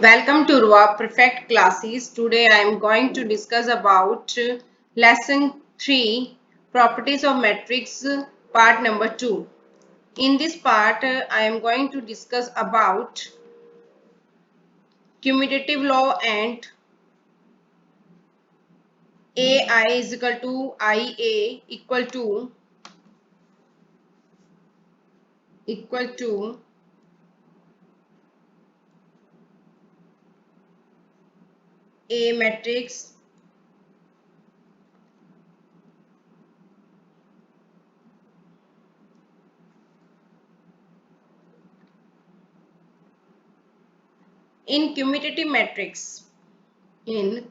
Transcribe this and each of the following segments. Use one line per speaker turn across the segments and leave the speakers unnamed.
Welcome to Ruwa Perfect Classes. Today I am going to discuss about lesson 3 properties of matrix part number 2. In this part I am going to discuss about commutative law and AI is equal to IA equal to A matrix in commutative matrix means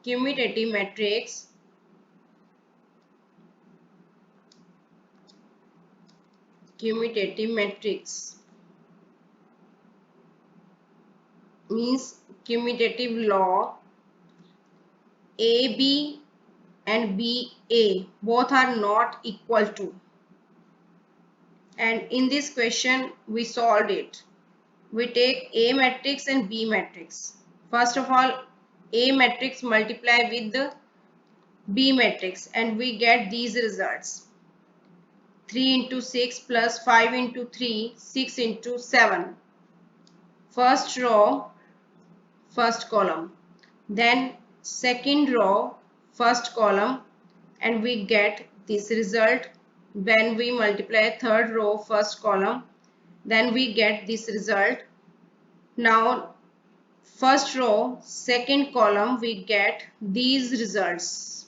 commutative law AB and BA both are not equal to, and in this question we solved it. We take A matrix and B matrix. First of all, A matrix multiply with the B matrix and we get these results: 3 into 6 plus 5 into 3, 6 into 7. First row, first column, then second row, first column, and we get this result. When we multiply third row, first column, then we get this result. Now first row, second column, we get these results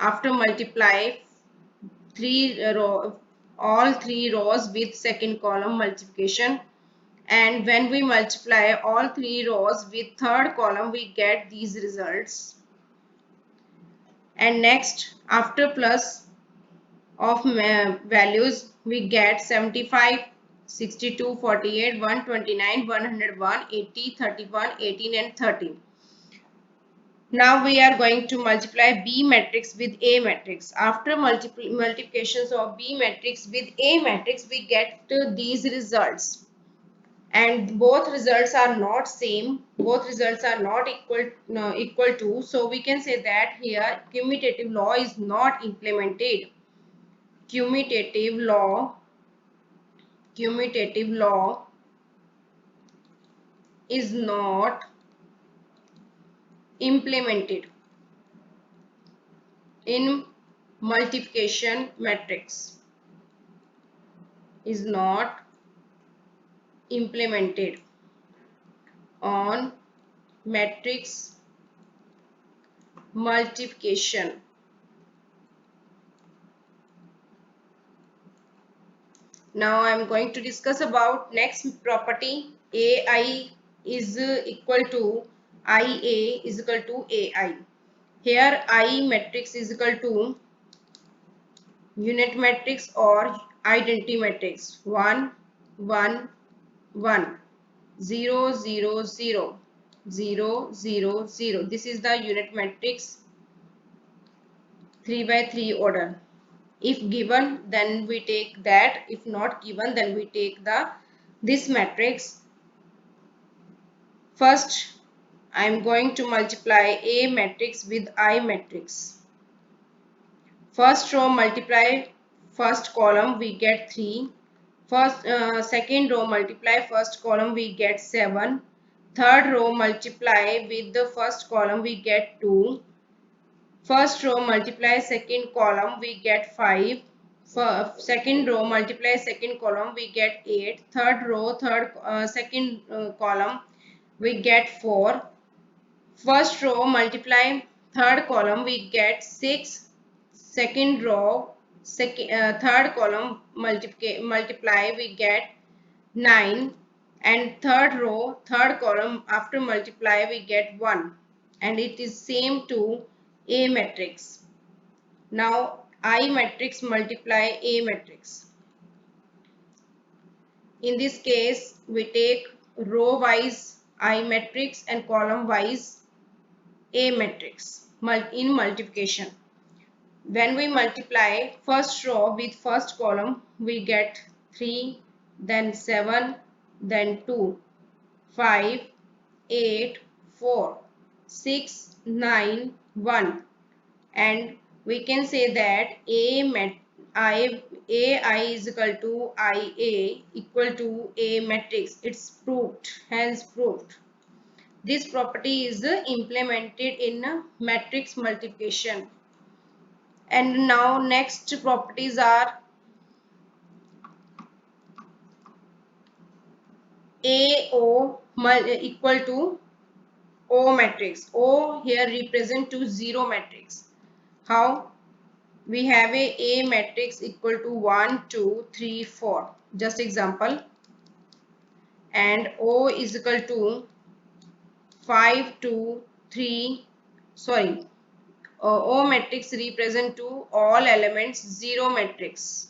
after multiply all three rows with second column multiplication, and when we multiply all three rows with third column we get these results. And next, after plus of values, we get 75, 62, 48, 129, 101, 80, 31, 18 and 13. Now we are going to multiply B matrix with A matrix. After multiplications of B matrix with A matrix, we get these results. And both results are not same, both results are not equal to, so we can say that here commutative law is not implemented. Commutative law is not implemented in multiplication matrix, is not implemented on matrix multiplication. Now I am going to discuss about next property. AI is equal to IA is equal to AI. Here I matrix is equal to unit matrix or identity matrix: 1 1 1 0 0 0 0 0 0. This is the unit matrix 3 by 3 order. If given, then we take that. If not given, then we take this matrix. First, I am going to multiply A matrix with I matrix. First row multiply first column, we get 3. Second row multiply first column, we get 7. Third row multiply with the first column, we get 2. First row multiply second column, we get 5. Second row multiply second column, we get 8. Third row second column, we get 4. First row multiply third column, we get 6. Second row third column multiply, we get 9. And third row third column after multiply, we get 1. And it is same to A matrix. Now I matrix multiply A matrix. In this case, we take row wise I matrix and column wise A matrix in multiplication. When we multiply first row with first column, we get 3, then 7, then 2. 5, 8, 4, 6, 9, 1. And we can say that AI is equal to IA equal to A matrix. It's proved, hence proved. This property is implemented in matrix multiplication. And now next properties are AO equal to O matrix. O here represent to 0 matrix. How? We have a matrix equal to 1, 2, 3, 4. Just example. And O is equal to 5, 2, 3. Sorry. O matrix represent to all elements 0 matrix.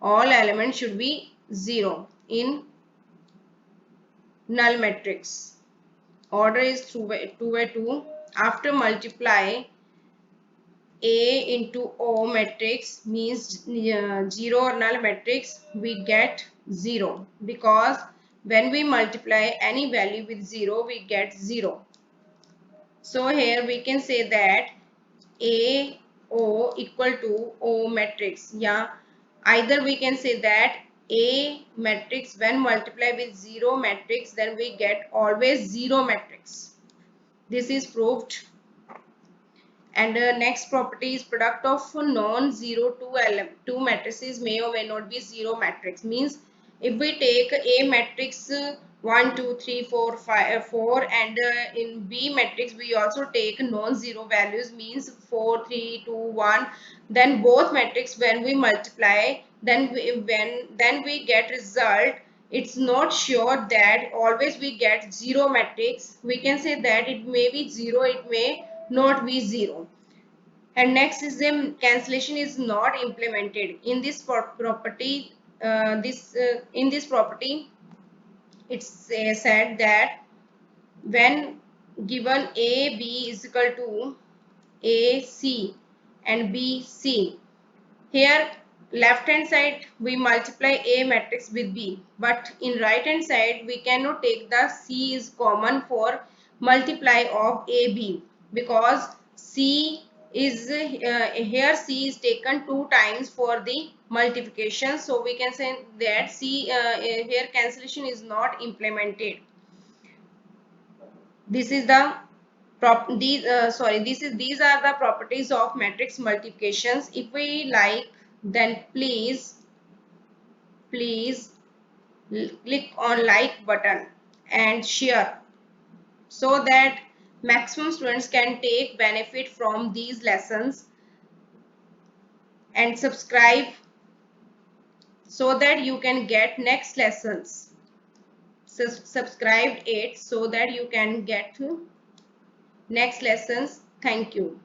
All elements should be 0 in null matrix. Order is 2 by 2. After multiply A into O matrix means 0 or null matrix, we get 0, because when we multiply any value with 0, we get 0. So here we can say that AO equal to O matrix. Yeah, either we can say that A matrix when multiplied with 0 matrix, then we get always 0 matrix. This is proved. And next property is product of non-zero two matrices may or may not be zero matrix. Means if we take A matrix 1, 2, 3, 4, 5, 4, and in B matrix we also take non-zero values, means 4, 3, 2, 1. Then both matrix when we multiply, then we get result. It's not sure that always we get zero matrix. We can say that it may be zero, it may not be 0. And next is the cancellation is not implemented in this property. In this property, it's said that when given A B is equal to A C and B C, here left hand side we multiply A matrix with B, but in right hand side we cannot take the C is common for multiply of AB, because C is here C is taken 2 times for the multiplication, so we can say that C here cancellation is not implemented. This is the these are the properties of matrix multiplications. If we like, then please click on like button and share, so that maximum students can take benefit from these lessons, and subscribe so that you can get next lessons. Subscribe it so that you can get next lessons. Thank you.